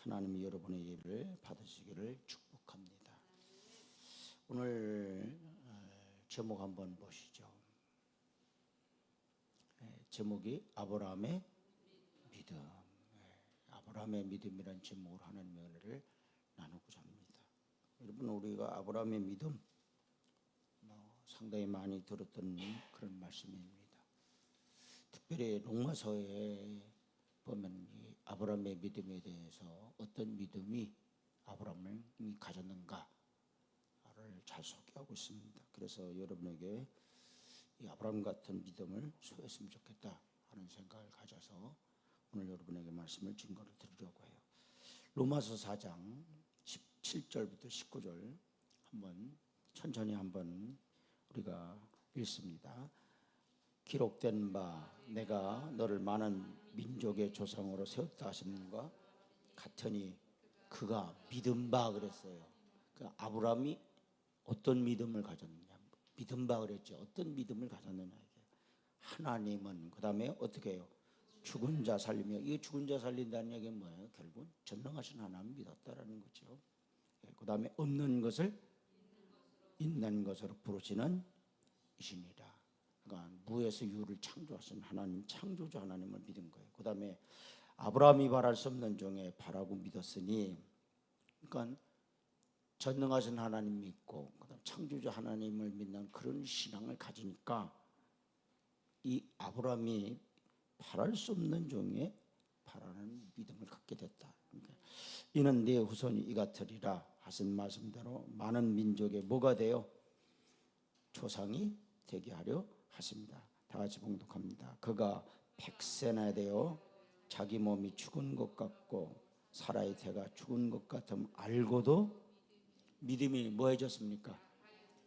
하나님이 여러분의 일을 받으시기를 축복합니다. 오늘 제목 한번 보시죠. 제목이 아브라함의 믿음. 아브라함의 믿음이라는 제목으로 하나님의 은혜를 나누고자 합니다. 여러분, 우리가 아브라함의 믿음 상당히 많이 들었던 그런 말씀입니다. 특별히 로마서에 보면 이 아브라함의 믿음에 대해서 어떤 믿음이 아브라함이 가졌는가를 잘 소개하고 있습니다. 그래서 여러분에게 이 아브라함 같은 믿음을 소유했으면 좋겠다 하는 생각을 가져서 오늘 여러분에게 말씀을 증거를 드리려고 해요. 로마서 4장 17절부터 19절 천천히 한번 우리가 읽습니다. 기록된 바 내가 너를 많은 민족의 조상으로 세웠다 하심과 같으니 그가 믿은 바 그랬어요. 그 아브라함이 어떤 믿음을 가졌느냐, 믿은 바 그랬죠. 어떤 믿음을 가졌느냐, 이게 하나님은 그 다음에 어떻게 해요? 죽은 자 살리며, 이 죽은 자 살린다는 얘기는 뭐예요? 결국은 전능하신 하나님 믿었다라는 거죠. 그 다음에 없는 것을 있는 것으로 부르시는 이시니라. 그러니까 무에서 유를 창조하신 하나님, 창조주 하나님을 믿은 거예요. 그 다음에 아브라함이 바랄 수 없는 중에 바라고 믿었으니, 그러니까 전능하신 하나님 믿고 그다음 창조주 하나님을 믿는 그런 신앙을 가지니까 이 아브라함이 바랄 수 없는 중에 바라는 믿음을 갖게 됐다. 그러니까 이는 네 후손이 이 같으리라 하신 말씀대로 많은 민족의 뭐가 되어 조상이 되게 하려 하십니다. 다 같이 봉독합니다. 그가 100세나 되어 자기 몸이 죽은 것 같고 사라의 태가 죽은 것 같음 알고도 믿음이 뭐해졌습니까?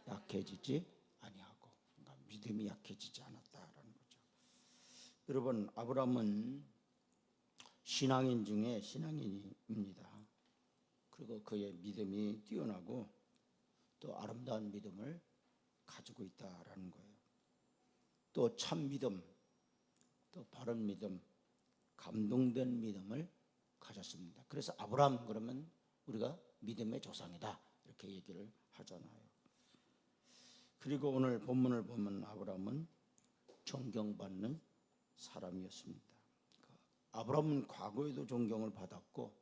약해지지 아니하고, 그러니까 믿음이 약해지지 않았다라는 거죠. 여러분, 아브라함은 신앙인 중에 신앙인입니다. 그리고 그의 믿음이 뛰어나고 또 아름다운 믿음을 가지고 있다라는 거예요. 또 참 믿음, 또 바른 믿음, 감동된 믿음을 가졌습니다. 그래서 아브라함 그러면 우리가 믿음의 조상이다 이렇게 얘기를 하잖아요. 그리고 오늘 본문을 보면 아브라함은 존경받는 사람이었습니다. 아브라함은 과거에도 존경을 받았고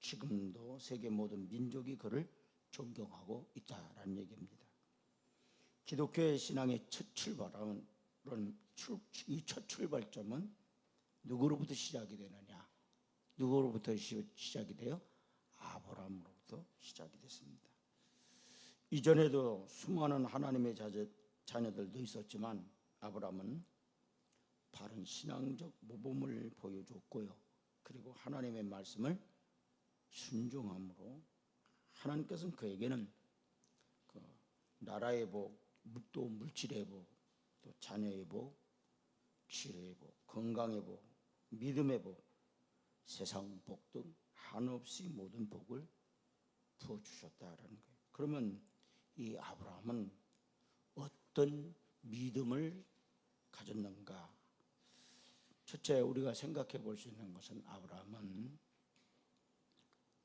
지금도 세계 모든 민족이 그를 존경하고 있다라는 얘기입니다. 기독교의 신앙의 첫 출발은, 이 첫 출발점은 누구로부터 시작이 되느냐? 누구로부터 시작이 돼요? 아브라함으로부터 시작이 됐습니다. 이전에도 수많은 하나님의 자녀들도 있었지만 아브라함은 바른 신앙적 모범을 보여줬고요. 그리고 하나님의 말씀을 순종함으로 하나님께서는 그에게는 그 나라의 복, 또 물질의 복, 또 자녀의 복, 치료의 복, 건강의 복, 믿음의 복, 세상 복 등 한없이 모든 복을 부어주셨다라는 거예요. 그러면 이 아브라함은 어떤 믿음을 가졌는가? 첫째, 우리가 생각해 볼 수 있는 것은 아브라함은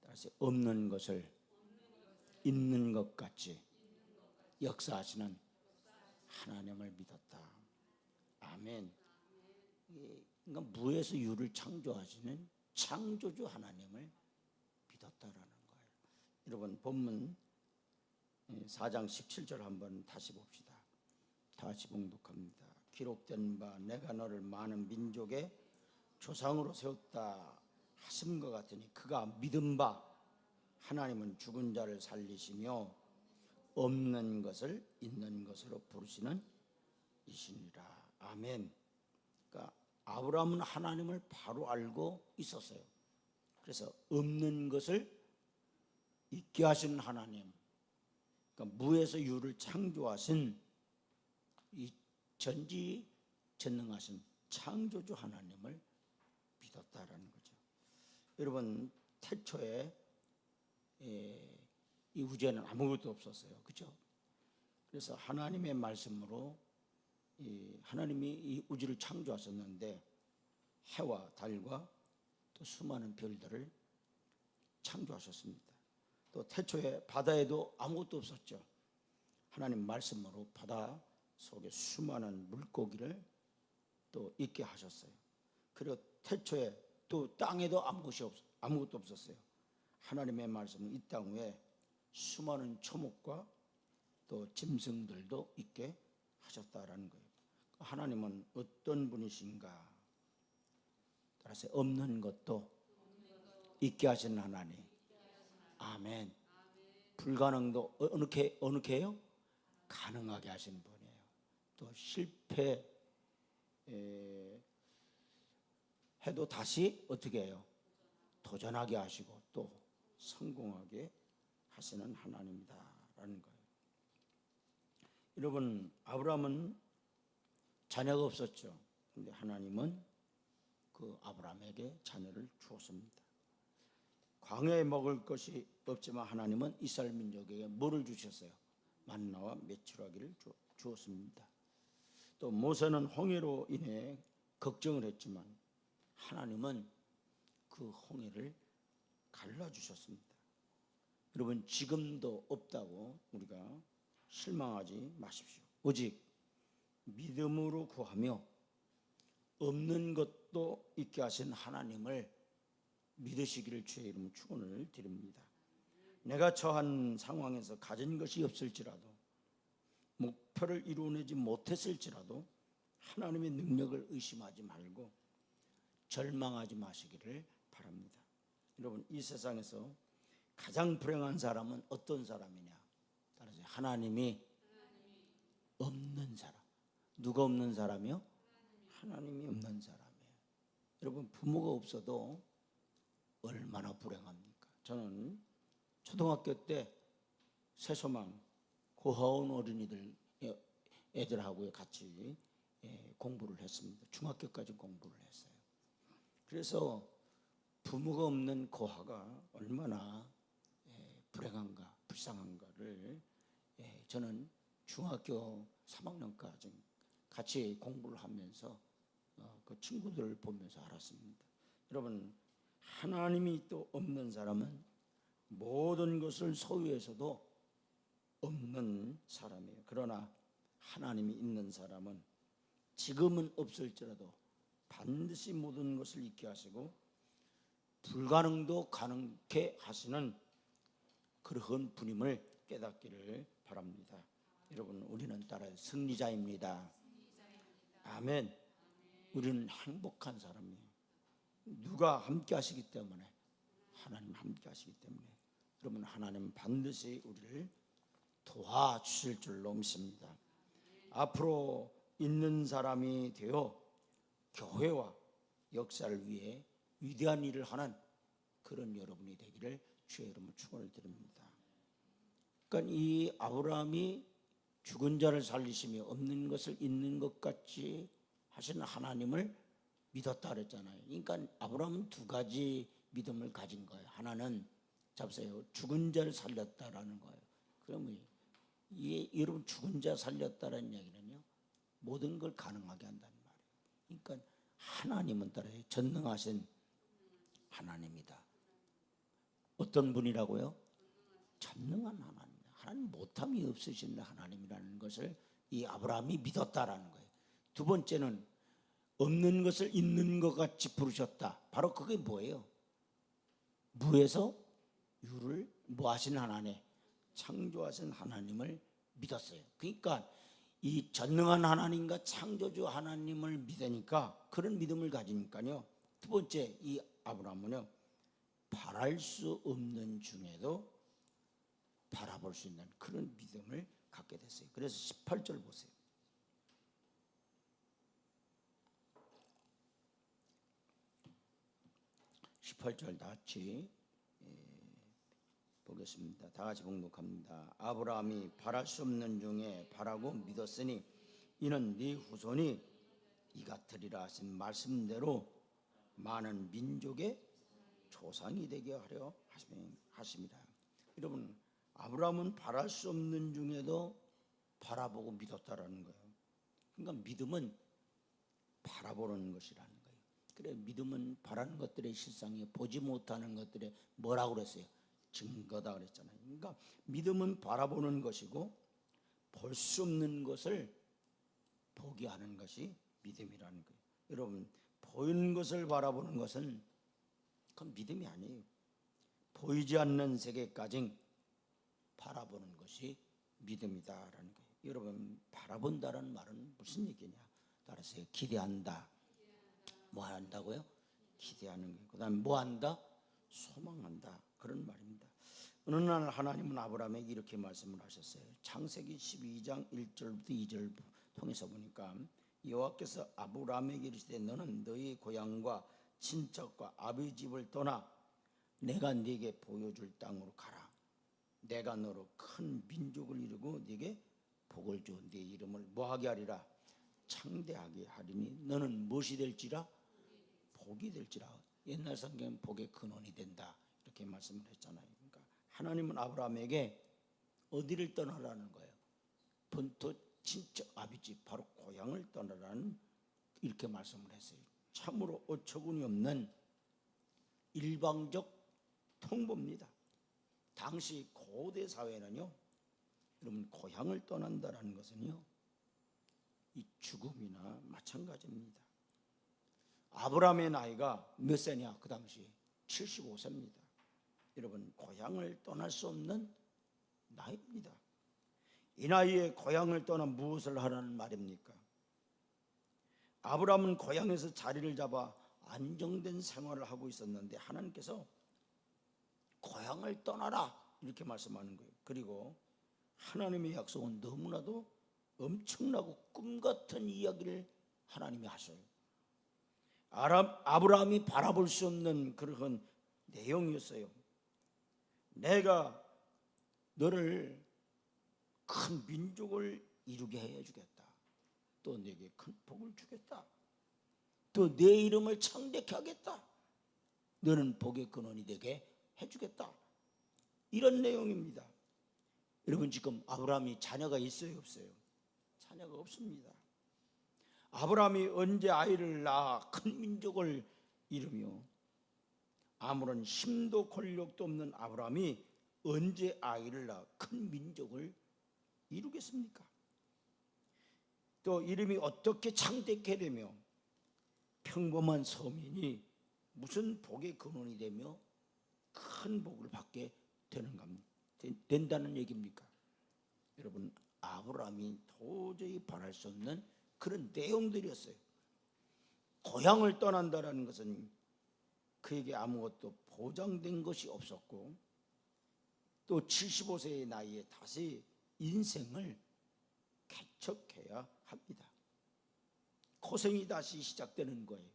다시 없는 것을 있는 것 같이 역사하시는 하나님을 믿었다. 아멘. 그러니까 무에서 유를 창조하시는 창조주 하나님을 믿었다라는 거예요. 여러분, 본문 4장 17절 한번 다시 봅시다. 다시 봉독합니다. 기록된 바 내가 너를 많은 민족의 조상으로 세웠다 하심과 같으니 그가 믿은 바 하나님은 죽은 자를 살리시며 없는 것을 있는 것으로 부르시는 이시니라. 아멘. 그러니까 아브라함은 하나님을 바로 알고 있었어요. 그래서 없는 것을 있게 하시는 하나님, 그러니까 무에서 유를 창조하신 이 전지전능하신 창조주 하나님을 믿었다라는 거죠. 여러분, 태초에 이 우주에는 아무것도 없었어요. 그렇죠? 그래서 하나님의 말씀으로 하나님이 이 우주를 창조하셨는데 해와 달과 또 수많은 별들을 창조하셨습니다. 또 태초에 바다에도 아무것도 없었죠. 하나님 말씀으로 바다 속에 수많은 물고기를 또 있게 하셨어요. 그리고 태초에 또 땅에도 아무것도 없었어요. 하나님의 말씀은 이 땅 위에 수많은 초목과 또 짐승들도 있게 하셨다라는 거예요. 하나님은 어떤 분이신가? 따라서 없는 것도 있게 하시는 하나님. 아멘. 불가능도 어느 게요? 가능하게 하신 분이에요. 또 실패 해도 다시 어떻게 해요? 도전하게 하시고 또 성공하게 하시는 하나님이다라는 거예요. 여러분, 아브라함은 자녀가 없었죠. 근데 하나님은 그 아브라함에게 자녀를 주었습니다. 광야에 먹을 것이 없지만 하나님은 이스라엘 민족에게 뭐를 주셨어요? 만나와 메추라기를 주었습니다. 또 모세는 홍해로 인해 걱정을 했지만 하나님은 그 홍해를 갈라주셨습니다. 여러분, 지금도 없다고 우리가 실망하지 마십시오. 오직 믿음으로 구하며 없는 것도 있게 하신 하나님을 믿으시기를 주의 이름 축원을 드립니다. 내가 처한 상황에서 가진 것이 없을지라도 목표를 이루어내지 못했을지라도 하나님의 능력을 의심하지 말고 절망하지 마시기를 바랍니다. 여러분, 이 세상에서 가장 불행한 사람은 어떤 사람이냐? 따라서 하나님이 없는 사람. 누가 없는 사람이요? 하나님이 없는 사람이에요. 여러분, 부모가 없어도 얼마나 불행합니까? 저는 초등학교 때 새소망 고아원 어린이들 애들하고 같이 공부를 했습니다. 중학교까지 공부를 했어요. 그래서 부모가 없는 고아가 얼마나 불행한가, 불쌍한가를 저는 중학교 3학년까지 같이 공부를 하면서 그 친구들을 보면서 알았습니다. 여러분, 하나님이 또 없는 사람은 모든 것을 소유해서도 없는 사람이에요. 그러나 하나님이 있는 사람은 지금은 없을지라도 반드시 모든 것을 있게 하시고 불가능도 가능케 하시는 그러한 분임을 깨닫기를 바랍니다. 여러분, 우리는 따라 승리자입니다. 아멘. 우리는 행복한 사람이에요. 누가 함께 하시기 때문에? 하나님 함께 하시기 때문에. 여러분, 하나님 반드시 우리를 도와주실 줄로 믿습니다. 앞으로 있는 사람이 되어 교회와 역사를 위해 위대한 일을 하는 그런 여러분이 되기를 주의 이름으로 축원을 드립니다. 그러니까 이 아브라함이 죽은 자를 살리시며 없는 것을 있는 것 같이 하시는 하나님을 믿었다 그랬잖아요. 그러니까 아브라함은 두 가지 믿음을 가진 거예요. 하나는 잡으세요. 죽은 자를 살렸다라는 거예요. 그러면 여러분, 죽은 자 살렸다라는 얘기는요, 모든 걸 가능하게 한다는 말이에요. 그러니까 하나님은 따라요, 전능하신 하나님이다. 어떤 분이라고요? 전능한 하나님. 하나님 못함이 없으신 하나님이라는 것을 이 아브라함이 믿었다라는 거예요. 두 번째는 없는 것을 있는 것 같이 부르셨다. 바로 그게 뭐예요? 무에서 유를 뭐하신 하나님, 창조하신 하나님을 믿었어요. 그러니까 이 전능한 하나님과 창조주 하나님을 믿으니까, 그런 믿음을 가지니까요, 두 번째 이 아브라함은요, 바랄 수 없는 중에도 바라볼 수 있는 그런 믿음을 갖게 됐어요. 그래서 18절 보세요. 18절 다 같이 보겠습니다. 다 같이 봉독합니다. 아브라함이 바랄 수 없는 중에 바라고 믿었으니 이는 네 후손이 이 같으리라 하신 말씀대로 많은 민족의 조상이 되게 하려 하심이라. 여러분, 아브라함은 바랄 수 없는 중에도 바라보고 믿었다라는 거예요. 그러니까 믿음은 바라보는 것이라는 거예요. 그래, 믿음은 바라는 것들의 실상이 보지 못하는 것들의 뭐라고 그랬어요? 증거다 그랬잖아요. 그러니까 믿음은 바라보는 것이고 볼 수 없는 것을 보게 하는 것이 믿음이라는 거예요. 여러분, 보이는 것을 바라보는 것은 그건 믿음이 아니에요. 보이지 않는 세계까지 바라보는 것이 믿음이다라는 거예요. 여러분, 바라본다라는 말은 무슨 얘기냐? 따라서 기대한다. 뭐 한다고요? 기대하는 거예요. 그 다음에 뭐 한다? 소망한다. 그런 말입니다. 어느 날 하나님은 아브라함에게 이렇게 말씀을 하셨어요. 창세기 12장 1절부터 2절 통해서 보니까 여호와께서 아브라함에게 이르시되 너는 너희 고향과 친척과 아버지 집을 떠나 내가 네게 보여줄 땅으로 가라. 내가 너로 큰 민족을 이루고 네게 복을 주어 네 이름을 뭐하게 하리라? 창대하게 하리니 너는 무엇이 될지라? 복이 될지라. 옛날 성경은 복의 근원이 된다 이렇게 말씀을 했잖아요. 그러니까 하나님은 아브라함에게 어디를 떠나라는 거예요? 본토 친척 아비집 바로 고향을 떠나라는 이렇게 말씀을 했어요. 참으로 어처구니 없는 일방적 통보입니다. 당시 고대 사회는요, 여러분 고향을 떠난다는 것은요 이 죽음이나 마찬가지입니다. 아브라함의 나이가 몇 세냐? 그 당시 75세입니다. 여러분 고향을 떠날 수 없는 나이입니다. 이 나이에 고향을 떠나 무엇을 하라는 말입니까? 아브라함은 고향에서 자리를 잡아 안정된 생활을 하고 있었는데 하나님께서 고향을 떠나라 이렇게 말씀하는 거예요. 그리고 하나님의 약속은 너무나도 엄청나고 꿈같은 이야기를 하나님이 하셔요. 아브라함이 바라볼 수 없는 그런 내용이었어요. 내가 너를 큰 민족을 이루게 해주겠다. 또 네게 큰 복을 주겠다. 또 내 이름을 창대케 하겠다. 너는 복의 근원이 되게 해주겠다. 이런 내용입니다. 여러분 지금 아브라함이 자녀가 있어요, 없어요? 자녀가 없습니다. 아브라함이 언제 아이를 낳아 큰 민족을 이루며 아무런 힘도 권력도 없는 아브라함이 언제 아이를 낳아 큰 민족을 이루겠습니까? 또 이름이 어떻게 창대케 되며 평범한 서민이 무슨 복의 근원이 되며 큰 복을 받게 된다는 얘기입니까? 여러분 아브라함이 도저히 바랄 수 없는 그런 내용들이었어요. 고향을 떠난다는 것은 그에게 아무것도 보장된 것이 없었고 또 75세의 나이에 다시 인생을 개척해야 합니다. 고생이 다시 시작되는 거예요.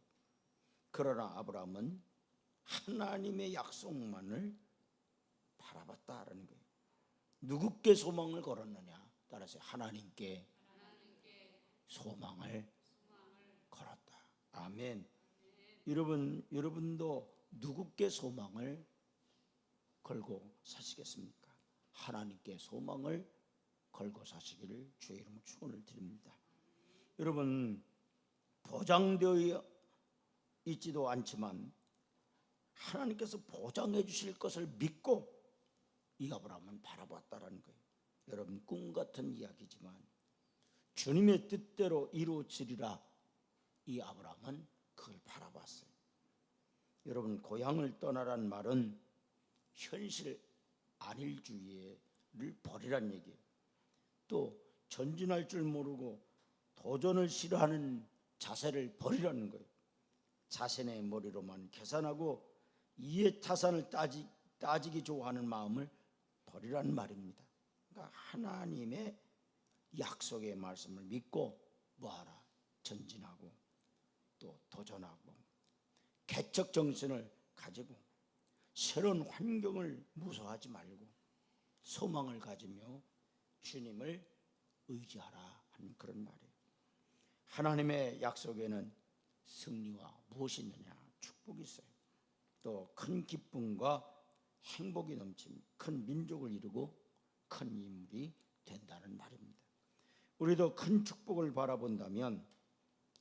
그러나 아브라함은 하나님의 약속만을 바라봤다라는 거예요. 누구께 소망을 걸었느냐? 따라서 하나님께 소망을 걸었다. 아멘. 여러분도 누구께 소망을 걸고 사시겠습니까? 하나님께 소망을 걸고 사시기를 주의 이름으로 축원을 드립니다. 여러분 보장되어 있지도 않지만 하나님께서 보장해 주실 것을 믿고 이 아브라함은 바라봤다라는 거예요. 여러분 꿈 같은 이야기지만 주님의 뜻대로 이루어지리라 이 아브라함은 그걸 바라봤어요. 여러분 고향을 떠나라는 말은 현실 안일주의를 버리란 얘기예요. 또 전진할 줄 모르고 도전을 싫어하는 자세를 버리라는 거예요. 자신의 머리로만 계산하고 이해타산을 따지기 좋아하는 마음을 버리라는 말입니다. 그러니까 하나님의 약속의 말씀을 믿고 뭐하라? 전진하고 또 도전하고 개척 정신을 가지고 새로운 환경을 무서워하지 말고 소망을 가지며 주님을 의지하라 하는 그런 말이에요. 하나님의 약속에는 승리와 무엇이 있느냐? 축복이 있어요. 또 큰 기쁨과 행복이 넘친 큰 민족을 이루고 큰 인물이 된다는 말입니다. 우리도 큰 축복을 바라본다면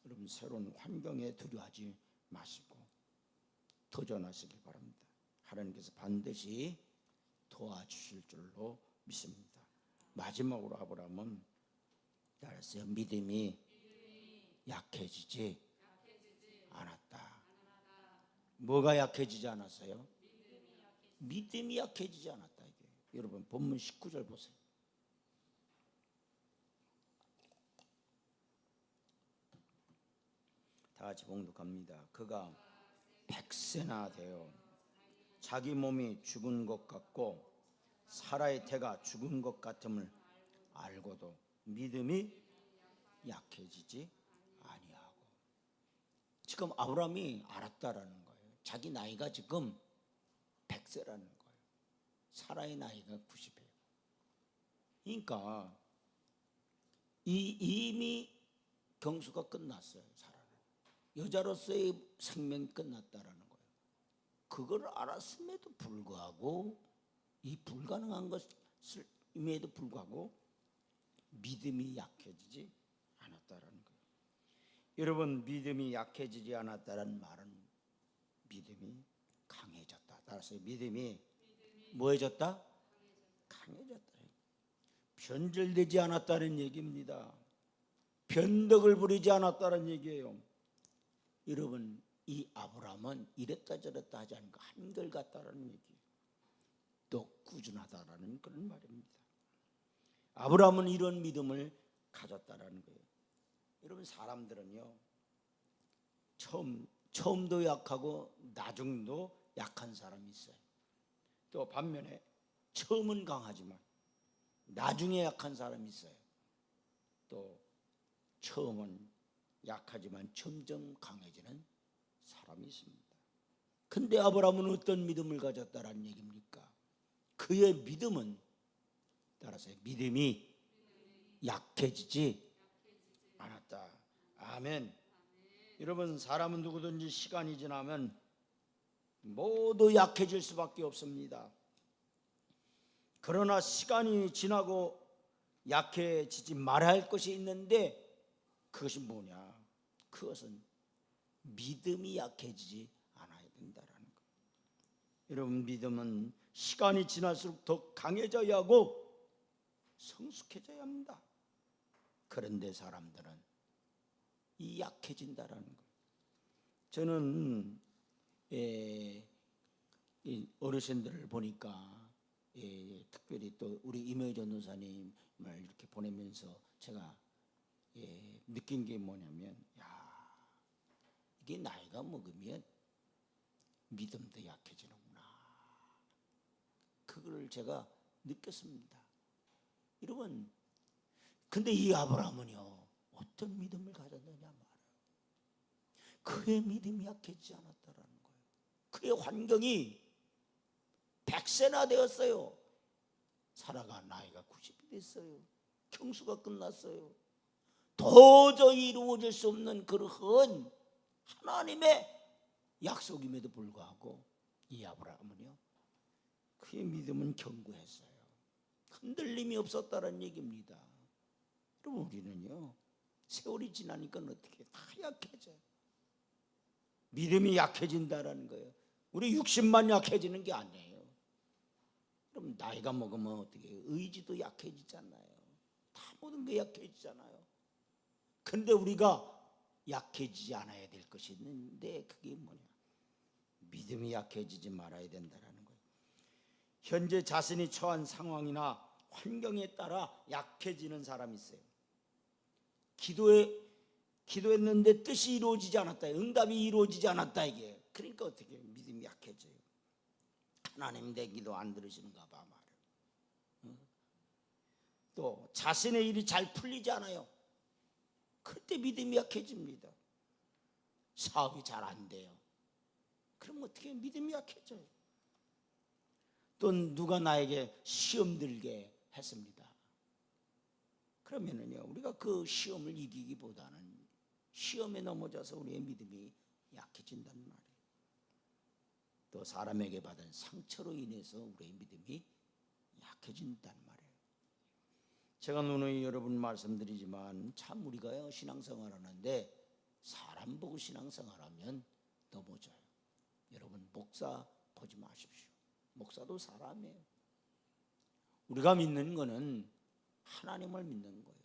여러분 새로운 환경에 두려워하지 마시고 도전하시길 바랍니다. 하나님께서 반드시 도와주실 줄로 믿습니다. 마지막으로 아브라함은 알았어요. 믿음이 약해지지 않았다. 뭐가 약해지지 않았어요? 믿음이 약해지지 않았다. 이게. 여러분 본문 19절 보세요. 다 같이 봉독합니다. 그가 100세나 되어 자기 몸이 죽은 것 같고 사라의 태가 죽은 것 같음을 알고도 믿음이 약해지지 아니하고. 지금 아브라함이 알았다라는 거예요. 자기 나이가 지금 100세라는 거예요. 사라의 나이가 90이에요. 그러니까 이미 경수가 끝났어요. 사라는 여자로서의 생명이 끝났다라는 거예요. 그걸 알았음에도 불구하고 이 불가능한 것을 임에도 불구하고 믿음이 약해지지 않았다라는 거예요. 여러분 믿음이 약해지지 않았다는 말은 믿음이 강해졌다. 따라서 믿음이 뭐해졌다? 강해졌다. 변절되지 않았다는 얘기입니다. 변덕을 부리지 않았다는 얘기예요. 여러분 이 아브라함은 이랬다 저랬다 하지 않고 한결같다라는 얘기예요. 또 꾸준하다라는 그런 말입니다. 아브라함은 이런 믿음을 가졌다라는 거예요. 여러분 사람들은요 처음도 약하고 나중도 약한 사람이 있어요. 또 반면에 처음은 강하지만 나중에 약한 사람이 있어요. 또 처음은 약하지만 점점 강해지는 사람이 있습니다. 근데 아브라함은 어떤 믿음을 가졌다라는 얘기입니까? 그의 믿음은 따라서 믿음이 약해지지 않았다. 아멘. 여러분 사람은 누구든지 시간이 지나면 모두 약해질 수밖에 없습니다. 그러나 시간이 지나고 약해지지 말아야 할 것이 있는데 그것이 뭐냐? 그것은 믿음이 약해지지 않아야 된다라는 거예요. 여러분 믿음은 시간이 지날수록 더 강해져야 하고 성숙해져야 합니다. 그런데 사람들은 이 약해진다라는 거예요. 저는 어르신들을 보니까 특별히 또 우리 임효 전도사님을 이렇게 보내면서 제가 느낀 게 뭐냐면 이게 나이가 먹으면 믿음도 약해지는구나. 그걸 제가 느꼈습니다. 여러분 근데 이 아브라함은요 어떤 믿음을 가졌느냐 말이에요. 그의 믿음이 약해지지 않았다라는 거예요. 그의 환경이 100세나 되었어요. 사라가 나이가 90이 됐어요. 경수가 끝났어요. 도저히 이루어질 수 없는 그러한 하나님의 약속임에도 불구하고 이 아브라함은요 그의 믿음은 견고했어요. 흔들림이 없었다는 얘기입니다. 그럼 우리는요 세월이 지나니까 어떻게 다 약해져요. 믿음이 약해진다라는 거예요. 우리 60만 약해지는 게 아니에요. 그럼 나이가 먹으면 어떻게 해요? 의지도 약해지잖아요. 다 모든 게 약해지잖아요. 근데 우리가 약해지지 않아야 될 것이 있는데 그게 뭐냐? 믿음이 약해지지 말아야 된다라는 거예요. 현재 자신이 처한 상황이나 환경에 따라 약해지는 사람이 있어요. 기도했는데 뜻이 이루어지지 않았다. 응답이 이루어지지 않았다 이게. 그러니까 어떻게 해요? 믿음이 약해져요. 하나님 내 기도 안 들으시는가 봐 말이에요. 또 자신의 일이 잘 풀리지 않아요. 그때 믿음이 약해집니다. 사업이 잘 안 돼요. 그럼 어떻게 해요? 믿음이 약해져요. 또 누가 나에게 시험 들게 했습니다. 그러면은요 우리가 그 시험을 이기기보다는 시험에 넘어져서 우리의 믿음이 약해진단 말이에요. 또 사람에게 받은 상처로 인해서 우리의 믿음이 약해진단 말이에요. 제가 누누이 여러분 말씀드리지만 참 우리가 신앙생활하는데 사람 보고 신앙생활하면 넘어져요. 여러분, 목사 보지 마십시오. 목사도 사람이에요. 우리가 믿는 거는 하나님을 믿는 거예요.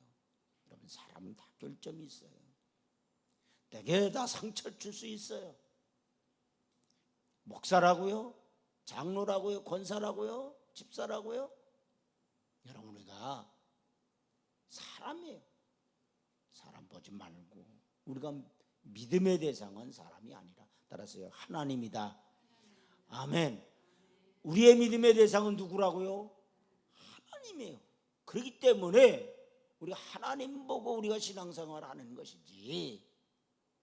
여러분, 사람은 다 결점이 있어요. 내게 다 상처를 줄 수 있어요. 목사라고요? 장로라고요? 권사라고요? 집사라고요? 여러분, 우리가 사람이에요. 사람 보지 말고 우리가 믿음의 대상은 사람이 아니라 따라서요, 하나님이다. 아멘. 우리의 믿음의 대상은 누구라고요? 하나님이에요. 그렇기 때문에 우리가 하나님 보고 우리가 신앙생활을 하는 것이지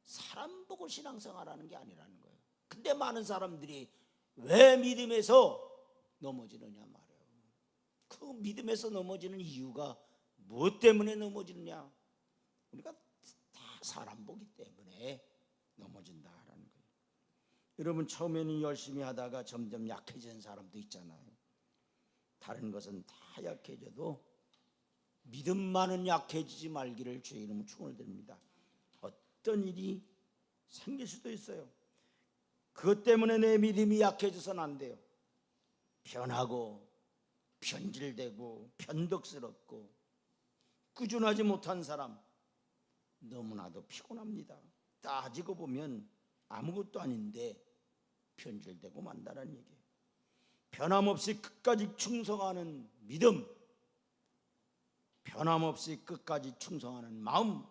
사람 보고 신앙생활하는 게 아니라는 거예요. 근데 많은 사람들이 왜 믿음에서 넘어지느냐 말이에요. 그 믿음에서 넘어지는 이유가 무엇 때문에 넘어지느냐? 우리가 다 사람 보기 때문에 넘어진다라는 거예요. 여러분, 처음에는 열심히 하다가 점점 약해지는 사람도 있잖아요. 다른 것은 다 약해져도 믿음만은 약해지지 말기를 주의 이름으로 축원을 드립니다. 어떤 일이 생길 수도 있어요. 그것 때문에 내 믿음이 약해져서는 안 돼요. 변하고 변질되고 변덕스럽고 꾸준하지 못한 사람 너무나도 피곤합니다. 따지고 보면 아무것도 아닌데 변질되고 만다는 얘기예요. 변함없이 끝까지 충성하는 믿음, 변함없이 끝까지 충성하는 마음,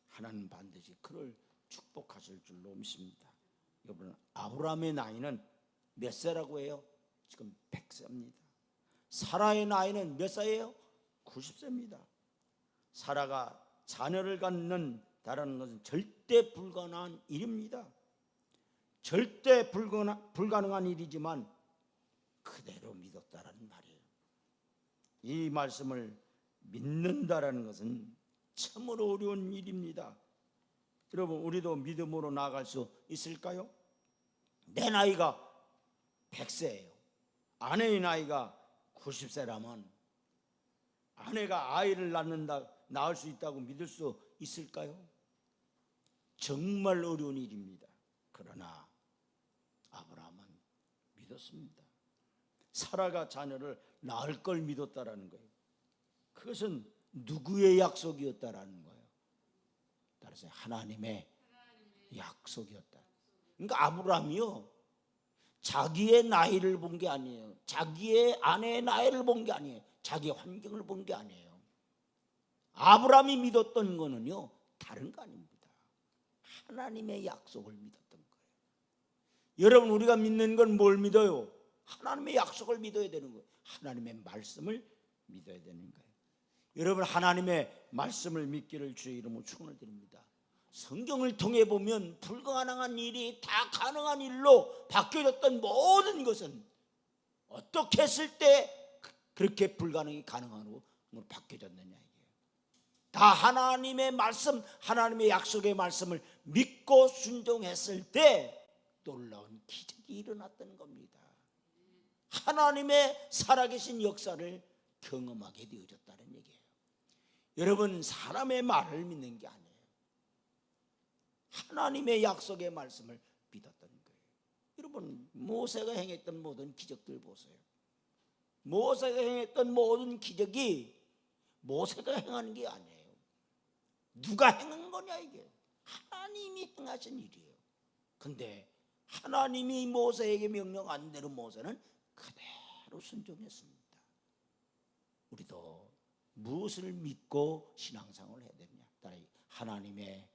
하나님 반드시 그를 축복하실 줄로 믿습니다. 여러분, 아브라함의 나이는 몇 세라고 해요? 지금 100세입니다. 사라의 나이는 몇 살이에요? 90세입니다. 사라가 자녀를 갖는다라는 것은 절대 불가능한 일입니다. 절대 불가능한 일이지만 그대로 믿었다라는 말이에요. 이 말씀을 믿는다라는 것은 참으로 어려운 일입니다. 여러분, 우리도 믿음으로 나아갈 수 있을까요? 내 나이가 100세예요. 아내의 나이가 90세라면 아내가 아이를 낳을 수 있다고 믿을 수 있을까요? 정말 어려운 일입니다. 그러나 아브라함은 믿었습니다. 사라가 자녀를 낳을 걸 믿었다라는 거예요. 그것은 누구의 약속이었다라는 거예요? 따라서 하나님의 약속이었다. 그러니까 아브라함이요, 자기의 나이를 본 게 아니에요. 자기의 아내의 나이를 본 게 아니에요. 자기의 환경을 본 게 아니에요. 아브라함이 믿었던 거는요, 다른 거 아닙니다. 하나님의 약속을 믿었던 거예요. 여러분, 우리가 믿는 건 뭘 믿어요? 하나님의 약속을 믿어야 되는 거예요. 하나님의 말씀을 믿어야 되는 거예요. 여러분, 하나님의 말씀을 믿기를 주의 이름으로 축원을 드립니다. 성경을 통해 보면 불가능한 일이 다 가능한 일로 바뀌어졌던 모든 것은 어떻게 했을 때 그렇게 불가능이 가능하고 바뀌어졌느냐 이게요. 다 하나님의 말씀, 하나님의 약속의 말씀을 믿고 순종했을 때 놀라운 기적이 일어났던 겁니다. 하나님의 살아계신 역사를 경험하게 되어졌다는 얘기예요. 여러분, 사람의 말을 믿는 게 아니에요. 하나님의 약속의 말씀을 믿었던 거예요. 여러분, 모세가 행했던 모든 기적들 보세요. 모세가 행했던 모든 기적이 모세가 행한 게 아니에요. 누가 행한 거냐 이게? 하나님이 행하신 일이에요. 근데 하나님이 모세에게 명령한 대로 모세는 그대로 순종했습니다. 우리도 무엇을 믿고 신앙생활을 해야 되냐? 따라 하나님의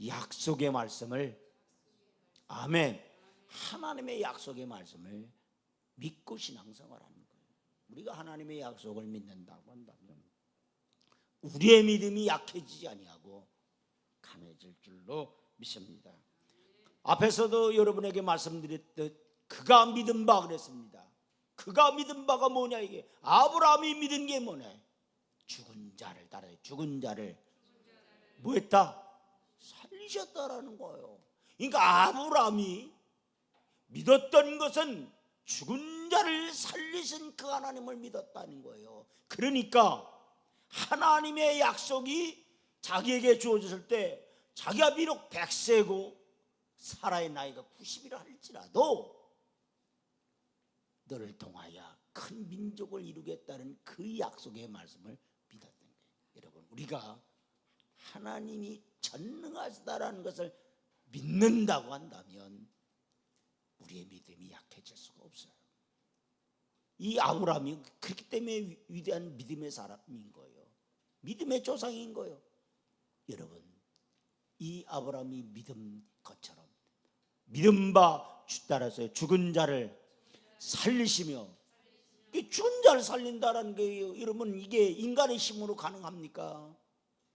약속의 말씀을, 아멘, 하나님의 약속의 말씀을 믿고 신앙생활하는 거예요. 우리가 하나님의 약속을 믿는다고 한다면 우리의 믿음이 약해지지 아니하고 강해질 줄로 믿습니다. 앞에서도 여러분에게 말씀드렸듯 그가 믿은 바 그랬습니다. 그가 믿은 바가 뭐냐 이게? 아브라함이 믿은 게 뭐냐? 죽은 자를 따라요. 죽은 자를 뭐 했다? 살리셨다라는 거예요. 그러니까 아브라함이 믿었던 것은 죽은 자를 살리신 그 하나님을 믿었다는 거예요. 그러니까 하나님의 약속이 자기에게 주어졌을 때 자기가 비록 100세고 사라의 나이가 90이라 할지라도 너를 통하여 큰 민족을 이루겠다는 그 약속의 말씀을 믿었던 거예요. 여러분, 우리가 하나님이 전능하시다라는 것을 믿는다고 한다면 우리의 믿음이 약해질 수가 없어요. 이 아브라함이 그렇기 때문에 위대한 믿음의 사람인 거예요. 믿음의 조상인 거예요. 여러분, 이 아브라함이 믿은 것처럼 믿음 바 주 따라서 죽은 자를 살리시며, 죽은 자를 살린다라는 거예요. 여러분, 이게 인간의 힘으로 가능합니까?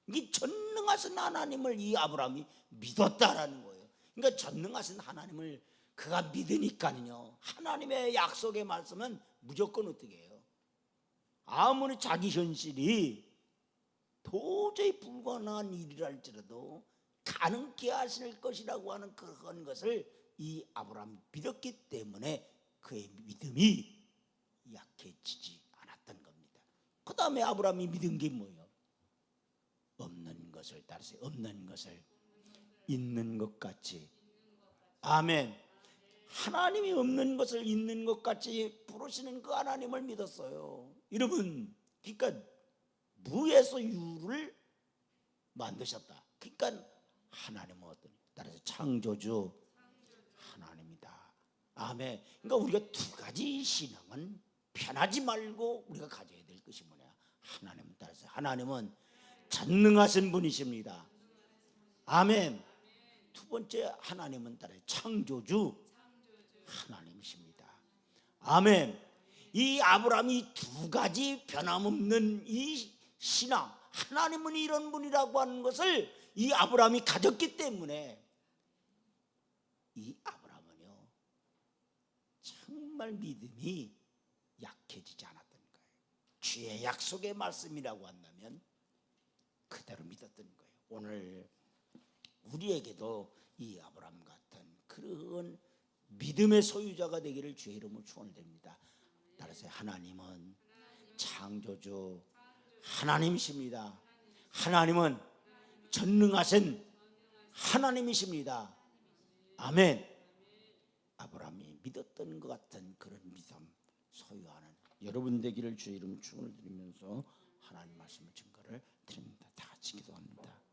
이게 전능하신 하나님을 이 아브라함이 믿었다라는 거예요. 그러니까 전능하신 하나님을 그가 믿으니까요, 하나님의 약속의 말씀은 무조건 어떻게 해요? 아무리 자기 현실이 도저히 불가능한 일이랄지라도 가능케 하실 것이라고 하는 그런 것을 이 아브라함이 믿었기 때문에 그의 믿음이 약해지지 않았던 겁니다. 그 다음에 아브라함이 믿은 게 뭐예요? 없는 것을 따르세요. 없는 것을 있는 것 같이. 아멘. 하나님이 없는 것을 있는 것 같이 부르시는 그 하나님을 믿었어요. 여러분, 그러니까 무에서 유를 만드셨다. 그러니까 하나님은 어떤, 따라서 창조주 하나님이다. 아멘. 그러니까 우리가 두 가지 신앙은 편하지 말고 우리가 가져야 될 것이 뭐냐? 하나님 따라서 하나님은 전능하신 분이십니다. 아멘. 두 번째, 하나님은 따라서 창조주 하나님이십니다. 아멘. 이 아브라함이 두 가지 변함없는 이 신앙, 하나님은 이런 분이라고 하는 것을 이 아브라함이 가졌기 때문에 이 아브라함은요, 정말 믿음이 약해지지 않았던 거예요. 주의 약속의 말씀이라고 한다면 그대로 믿었던 거예요. 오늘 우리에게도 이 아브라함 같은 그런 믿음의 소유자가 되기를 주의 이름으로 축원드립니다. 따라서 하나님은 창조주 하나님이십니다. 하나님은 전능하신 하나님이십니다. 아멘. 아브라함이 믿었던 것 같은 그런 믿음 소유하는 여러분 되기를 주의 이름으로 축원을 드리면서 하나님 말씀을 증거를 드립니다. 다 같이 기도합니다.